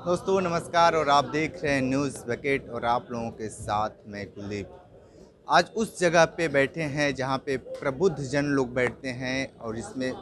दोस्तों नमस्कार और आप देख रहे हैं न्यूज़ बकेट और आप लोगों के साथ मैं कुलदीप। आज उस जगह पे बैठे हैं जहां पे प्रबुद्ध जन लोग बैठते हैं और इसमें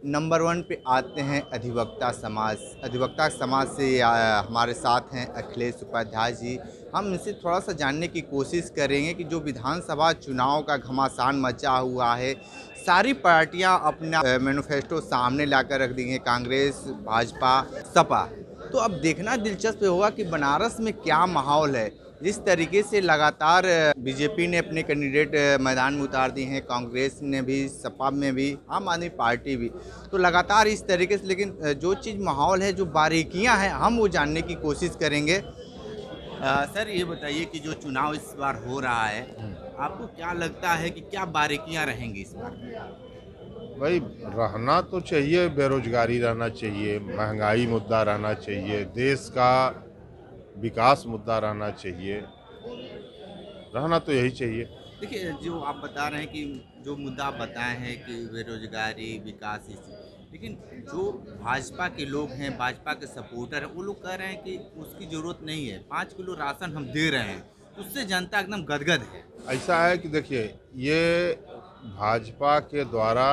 नंबर 1 पे आते हैं अधिवक्ता समाज। अधिवक्ता समाज से हमारे साथ हैं अखिलेश उपाध्याय जी। हम इनसे थोड़ा सा जानने की कोशिश करेंगे कि जो विधानसभा चुनाव का घमासान मचा हुआ है, सारी पार्टियां अपना मैनिफेस्टो सामने लाकर रख दी हैं, कांग्रेस, भाजपा, सपा। तो अब देखना दिलचस्प होगा कि बनारस में क्या माहौल है। जिस तरीके से लगातार बीजेपी ने अपने कैंडिडेट मैदान में उतार दिए हैं, कांग्रेस ने भी, सपा में भी, आम आदमी पार्टी भी, तो लगातार इस तरीके से। लेकिन जो चीज़ माहौल है, जो बारीकियां हैं, हम वो जानने की कोशिश करेंगे। सर ये बताइए कि जो चुनाव इस बार हो रहा है, आपको क्या लगता है कि क्या बारीकियां रहेंगी इस बार? भाई रहना तो चाहिए, बेरोजगारी रहना चाहिए, महंगाई मुद्दा रहना चाहिए, देश का विकास मुद्दा रहना चाहिए। रहना तो यही चाहिए। देखिए, जो आप बता रहे हैं कि जो मुद्दा आप बताए हैं कि बेरोजगारी, विकास, लेकिन जो भाजपा के लोग हैं, भाजपा के सपोर्टर हैं, वो लोग कह रहे हैं कि उसकी ज़रूरत नहीं है, 5 किलो राशन हम दे रहे हैं, उससे जनता एकदम गदगद है। ऐसा है कि देखिए, ये भाजपा के द्वारा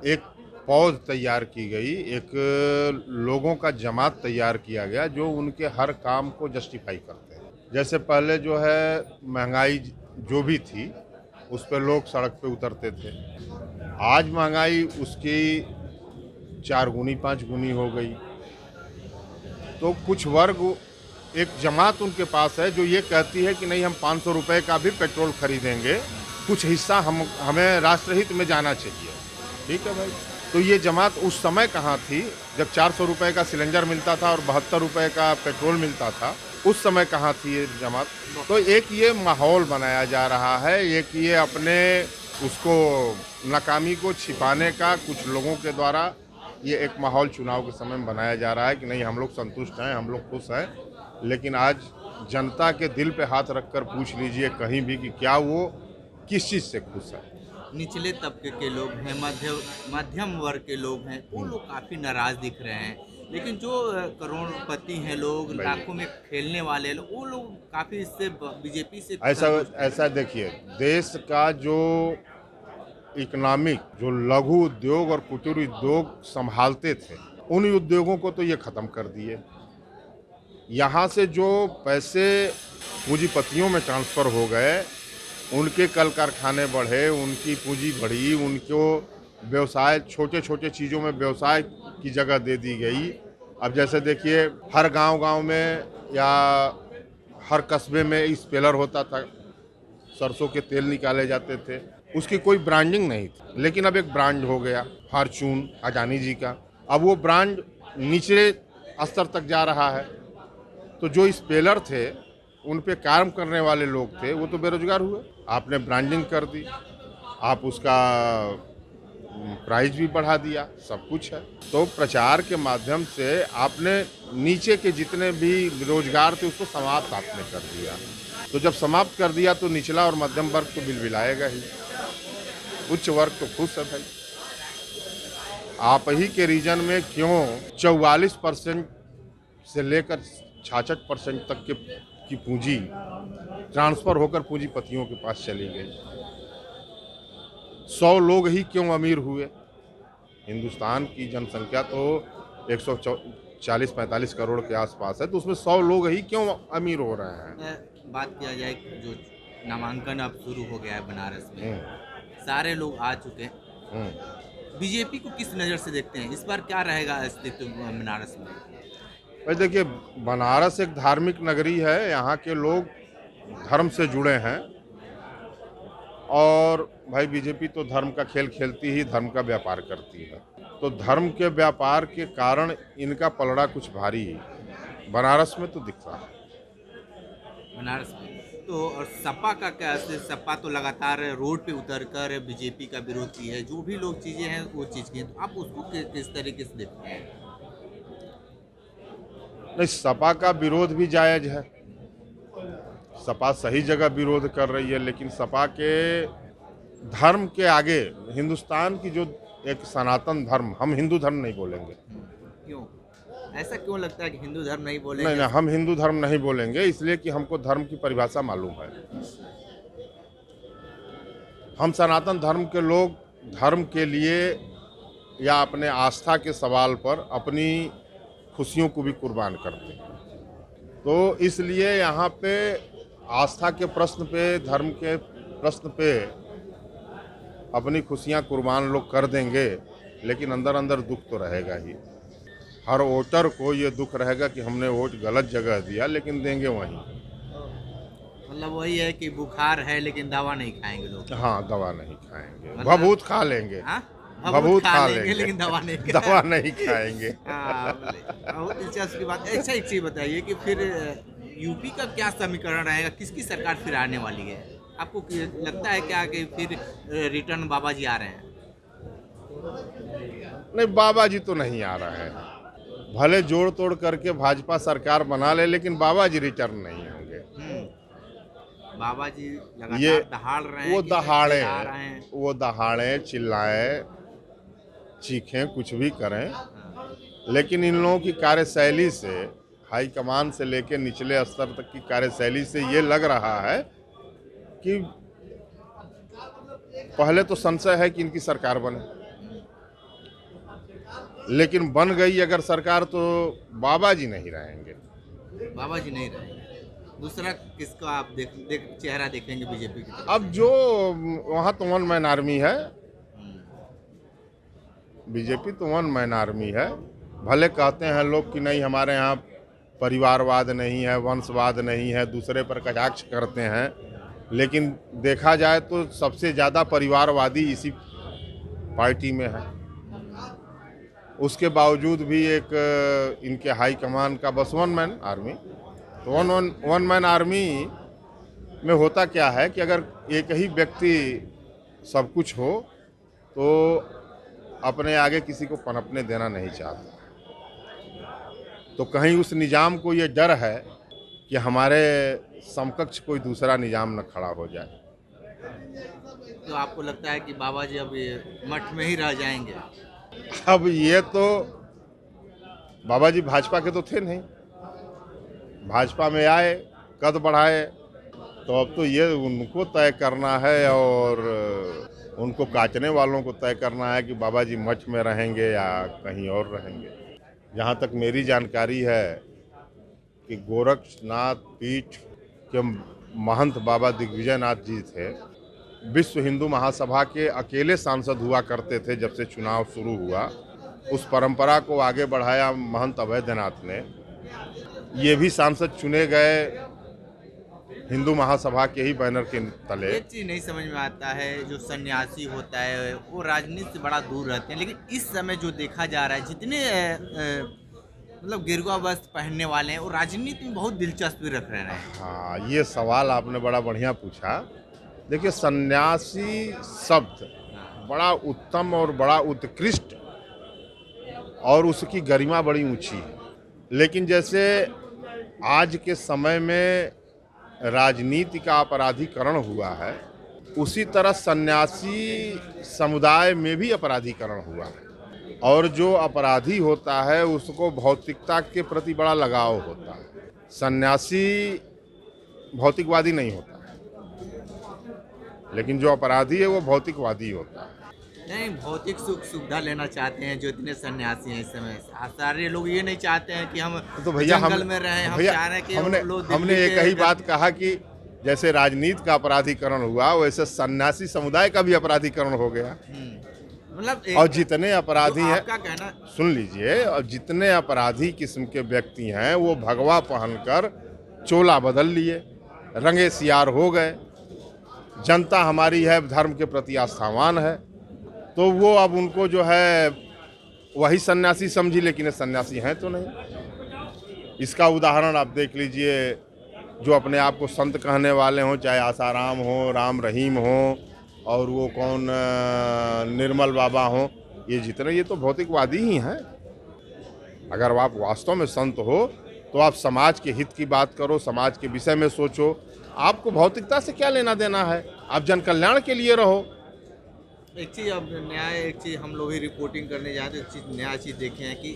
एक फौज तैयार की गई, एक लोगों का जमात तैयार किया गया जो उनके हर काम को जस्टिफाई करते हैं। जैसे पहले जो है महंगाई जो भी थी उस पर लोग सड़क पे उतरते थे। आज महंगाई उसकी 4 गुनी 5 गुनी हो गई। तो कुछ वर्ग, एक जमात उनके पास है जो ये कहती है कि नहीं, हम 500 रुपये का भी पेट्रोल खरीदेंगे, कुछ हिस्सा हमें राष्ट्रहित में जाना चाहिए। ठीक है भाई। तो ये जमात उस समय कहाँ थी जब 400 रुपये का सिलेंडर मिलता था और 72 रुपये का पेट्रोल मिलता था? उस समय कहाँ थी ये जमात? तो एक ये माहौल बनाया जा रहा है, एक ये अपने उसको नाकामी को छिपाने का कुछ लोगों के द्वारा ये एक माहौल चुनाव के समय में बनाया जा रहा है कि नहीं, हम लोग संतुष्ट हैं, हम लोग खुश हैं। लेकिन आज जनता के दिल पे हाथ रखकर पूछ लीजिए कहीं भी कि क्या वो किस चीज़ से खुश है। निचले तबके के लोग हैं, मध्यम वर्ग के लोग हैं, वो लोग काफ़ी नाराज़ दिख रहे हैं। लेकिन जो करोड़पति हैं लोग, लाखों में खेलने वाले लोग, वो लोग काफ़ी इससे बीजेपी से ऐसा संतुष्ट हैं। ऐसा देखिए, देश का जो इकोनॉमिक, जो लघु उद्योग और कुटीर उद्योग संभालते थे, उन उद्योगों को तो ये ख़त्म कर दिए। यहाँ से जो पैसे पूंजीपतियों में ट्रांसफ़र हो गए, उनके कल कारखाने बढ़े, उनकी पूंजी बढ़ी, उनको व्यवसाय, छोटे छोटे चीज़ों में व्यवसाय की जगह दे दी गई। अब जैसे देखिए, हर गांव-गांव में या हर कस्बे में स्पेलर होता था, सरसों के तेल निकाले जाते थे, उसकी कोई ब्रांडिंग नहीं थी। लेकिन अब एक ब्रांड हो गया, फॉर्चून, अडानी जी का। अब वो ब्रांड निचले स्तर तक जा रहा है। तो जो स्पेलर थे, उन पे काम करने वाले लोग थे, वो तो बेरोजगार हुए। आपने ब्रांडिंग कर दी, आप उसका प्राइस भी बढ़ा दिया, सब कुछ है। तो प्रचार के माध्यम से आपने नीचे के जितने भी बेरोजगार थे उसको समाप्त आपने कर दिया। तो जब समाप्त कर दिया तो निचला और मध्यम वर्ग तो बिलबिलाएगा ही, उच्च वर्ग तो खुश है भाई। आप ही के रीजन में क्यों 44% से लेकर 66% तक की पूंजी ट्रांसफ़र होकर पूंजीपतियों के पास चली गई? 100 लोग ही क्यों अमीर हुए? हिंदुस्तान की जनसंख्या तो 140-45 करोड़ के आसपास है, तो उसमें 100 लोग ही क्यों अमीर हो रहे हैं? बात किया जाए जो नामांकन अब शुरू हो गया है बनारस में, सारे लोग आ चुके हैं, बीजेपी को किस नज़र से देखते हैं? इस बार क्या रहेगा अस्तित्व बनारस में? भाई देखिए, बनारस एक धार्मिक नगरी है, यहाँ के लोग धर्म से जुड़े हैं। और भाई बीजेपी तो धर्म का खेल खेलती ही धर्म का व्यापार करती है। तो धर्म के व्यापार के कारण इनका पलड़ा कुछ भारी बनारस में तो दिख रहा है। बनारस में तो और सपा का क्या? सपा तो लगातार रोड पे उतरकर बीजेपी का विरोध की है, जो भी लोग चीज़ें हैं वो चीज़ की हैं, तो आप उसको किस तरीके से देखते हैं? नहीं, सपा का विरोध भी जायज है, सपा सही जगह विरोध कर रही है, लेकिन सपा के धर्म के आगे हिंदुस्तान की जो एक सनातन धर्म, हम हिंदू धर्म नहीं बोलेंगे। क्यों ऐसा क्यों लगता है कि हिंदू धर्म नहीं बोलेंगे? नहीं नहीं, हम हिंदू धर्म नहीं बोलेंगे, इसलिए कि हमको धर्म की परिभाषा मालूम है। हम सनातन धर्म के लोग धर्म के लिए या अपने आस्था के सवाल पर अपनी खुशियों को भी कुर्बान करते हैं। तो इसलिए यहाँ पे आस्था के प्रश्न पे, धर्म के प्रश्न पे अपनी खुशियाँ कुर्बान लोग कर देंगे, लेकिन अंदर अंदर दुख तो रहेगा ही। हर वोटर को ये दुख रहेगा कि हमने वोट गलत जगह दिया, लेकिन देंगे वहीं। मतलब वही है कि बुखार है लेकिन दवा नहीं खाएंगे लोग। हाँ, दवा नहीं खाएंगे, मतलब भभूत खा लेंगे। हाँ? भभूत खा लेंगे लेकिन दवा नहीं दवा नहीं खाएंगे। हाँ, बहुत दिलचस्प की बात। अच्छा, एक चीज़ बताइए कि फिर यूपी का क्या समीकरण रहेगा, किसकी सरकार फिर आने वाली है? आपको लगता है क्या कि फिर रिटर्न बाबा जी आ रहे हैं? नहीं, बाबा जी तो नहीं आ रहे हैं। भले जोड़ तोड़ करके भाजपा सरकार बना ले, लेकिन बाबा जी रिटर्न नहीं होंगे। बाबा जी लगातार ये दहाड़ रहे हैं, वो कि दहाड़े आ रहे हैं। वो दहाड़े, चिल्लाएं, चीखें, कुछ भी करें, लेकिन इन लोगों की कार्यशैली से, हाईकमान से लेकर निचले स्तर तक की कार्यशैली से ये लग रहा है कि पहले तो संशय है कि इनकी सरकार बने, लेकिन बन गई अगर सरकार तो बाबा जी नहीं रहेंगे। बाबा जी नहीं रहेंगे, दूसरा किसका आप चेहरा देखेंगे बीजेपी की तरफ? अब जो वहाँ तो वन मैन आर्मी है, बीजेपी तो वन मैन आर्मी है। भले कहते हैं लोग कि नहीं हमारे यहाँ परिवारवाद नहीं है, वंशवाद नहीं है, दूसरे पर कटाक्ष करते हैं, लेकिन देखा जाए तो सबसे ज़्यादा परिवारवादी इसी पार्टी में है। उसके बावजूद भी एक इनके हाई कमान का बस वन मैन आर्मी। तो वन मैन आर्मी में होता क्या है कि अगर एक ही व्यक्ति सब कुछ हो तो अपने आगे किसी को पनपने देना नहीं चाहता। तो कहीं उस निज़ाम को ये डर है कि हमारे समकक्ष कोई दूसरा निज़ाम न खड़ा हो जाए। तो आपको लगता है कि बाबा जी अब मठ में ही रह जाएंगे? अब ये तो बाबा जी भाजपा के तो थे नहीं, भाजपा में आए, कद बढ़ाए, तो अब तो ये उनको तय करना है और उनको काटने वालों को तय करना है कि बाबा जी मठ में रहेंगे या कहीं और रहेंगे। जहाँ तक मेरी जानकारी है कि गोरक्षनाथ पीठ के महंत बाबा दिग्विजय नाथ जी थे, विश्व हिंदू महासभा के अकेले सांसद हुआ करते थे जब से चुनाव शुरू हुआ। उस परंपरा को आगे बढ़ाया महंत अभयनाथ ने। ये भी सांसद चुने गए हिंदू महासभा के ही बैनर के तले। एक चीज़ नहीं समझ में आता है, जो सन्यासी होता है वो राजनीति से बड़ा दूर रहते हैं, लेकिन इस समय जो देखा जा रहा है जितने मतलब गेरुआ वस्त्र पहनने वाले हैं वो राजनीति में बहुत दिलचस्पी रख रहे हैं। हाँ, ये सवाल आपने बड़ा बढ़िया पूछा। देखिए, सन्यासी शब्द बड़ा उत्तम और बड़ा उत्कृष्ट और उसकी गरिमा बड़ी ऊंची है, लेकिन जैसे आज के समय में राजनीति का अपराधीकरण हुआ है, उसी तरह सन्यासी समुदाय में भी अपराधीकरण हुआ है। और जो अपराधी होता है उसको भौतिकता के प्रति बड़ा लगाव होता है। सन्यासी भौतिकवादी नहीं होता है, लेकिन जो अपराधी है वो भौतिकवादी होता है। नहीं, भौतिक सुख सुविधा लेना चाहते हैं जो इतने सन्यासी हैं इस समय। सारे लोग ये नहीं चाहते हैं कि हम तो भैया जंगल में रहें, हम चाह रहे हैं कि हमने एक ही बात कहा कि जैसे राजनीति का अपराधीकरण हुआ वैसे सन्यासी समुदाय का भी अपराधीकरण हो गया। मतलब और जितने अपराधी हैं, आपका कहना सुन लीजिए, और जितने अपराधी किस्म के व्यक्ति हैं वो भगवा पहनकर चोला बदल लिए, रंगे सियार हो गए। जनता हमारी है, धर्म के प्रति आस्थावान है, तो वो अब उनको जो है वही सन्यासी समझी, लेकिन ये सन्यासी हैं तो नहीं। इसका उदाहरण आप देख लीजिए, जो अपने आप को संत कहने वाले हों, चाहे आसाराम हो, राम रहीम हो, और वो कौन निर्मल बाबा हों, ये जितने, ये तो भौतिकवादी ही हैं। अगर आप वास्तव में संत हो तो आप समाज के हित की बात करो, समाज के विषय में सोचो। आपको भौतिकता से क्या लेना देना है? आप जन कल्याण के लिए रहो। एक चीज़ अब नया, एक चीज़ हम लोग ही रिपोर्टिंग करने जाते हैं, एक चीज़ नया चीज़ देखे हैं कि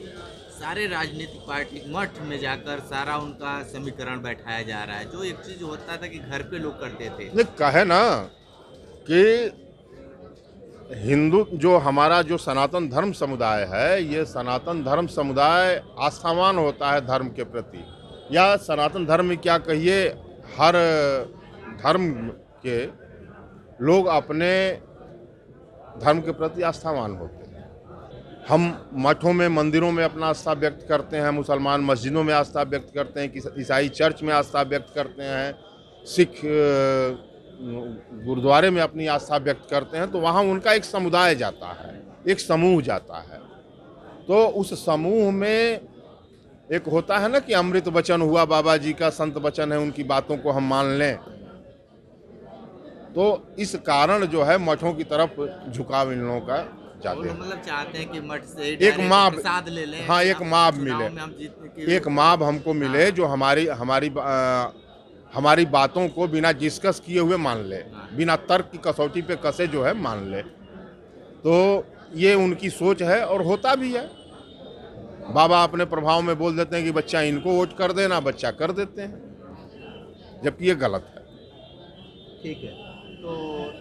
सारे राजनीतिक पार्टी मठ में जाकर सारा उनका समीकरण बैठाया जा रहा है, जो एक चीज होता था कि घर पे लोग करते थे। नहीं, कहे ना कि हिंदू जो हमारा जो सनातन धर्म समुदाय है, ये सनातन धर्म समुदाय आस्थावान होता है धर्म के प्रति, या सनातन धर्म में क्या कहिए, हर धर्म के लोग अपने धर्म के प्रति आस्थावान होते हैं। हम मठों में, मंदिरों में अपना आस्था व्यक्त करते हैं, मुसलमान मस्जिदों में आस्था व्यक्त करते हैं, ईसाई चर्च में आस्था व्यक्त करते हैं, सिख गुरुद्वारे में अपनी आस्था व्यक्त करते हैं। तो वहाँ उनका एक समुदाय जाता है, एक समूह जाता है। तो उस समूह में एक होता है ना कि अमृत वचन हुआ बाबा जी का, संत वचन है, उनकी बातों को हम मान लें। तो इस कारण जो है मठों की तरफ झुकाव इन लोगों का जाते हैं। मतलब चाहते हैं कि मठ से एक माप, प्रसाद ले लें। हाँ, एक माप मिले, एक माप हमको मिले जो हमारी बातों को बिना डिस्कस किए हुए मान ले, बिना तर्क की कसौटी पे कसे जो है मान ले। तो ये उनकी सोच है और होता भी है। बाबा अपने प्रभाव में बोल देते हैं कि बच्चा इनको वोट कर देना, बच्चा कर देते हैं, जबकि ये गलत है। ठीक है, तो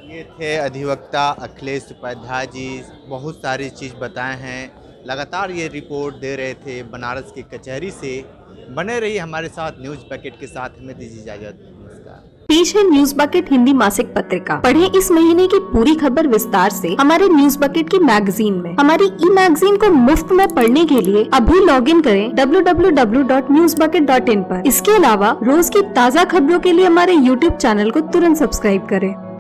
ये थे अधिवक्ता अखिलेश उपाध्याय जी, बहुत सारी चीज़ बताए हैं, लगातार ये रिपोर्ट दे रहे थे बनारस की कचहरी से। बने रहिए हमारे साथ न्यूज़ बकेट के साथ, हमें दीजिए इजाजत, नमस्कार। पेश है न्यूज़ बकेट हिंदी मासिक पत्रिका। पढ़ें इस महीने की पूरी खबर विस्तार से हमारे न्यूज़ बकेट की मैगजीन में। हमारी ई मैगजीन को मुफ्त में पढ़ने के लिए अभी लॉगिन करें www.newsbucket.in पर। इसके अलावा रोज की ताज़ा खबरों के लिए हमारे YouTube चैनल को तुरंत सब्सक्राइब करें।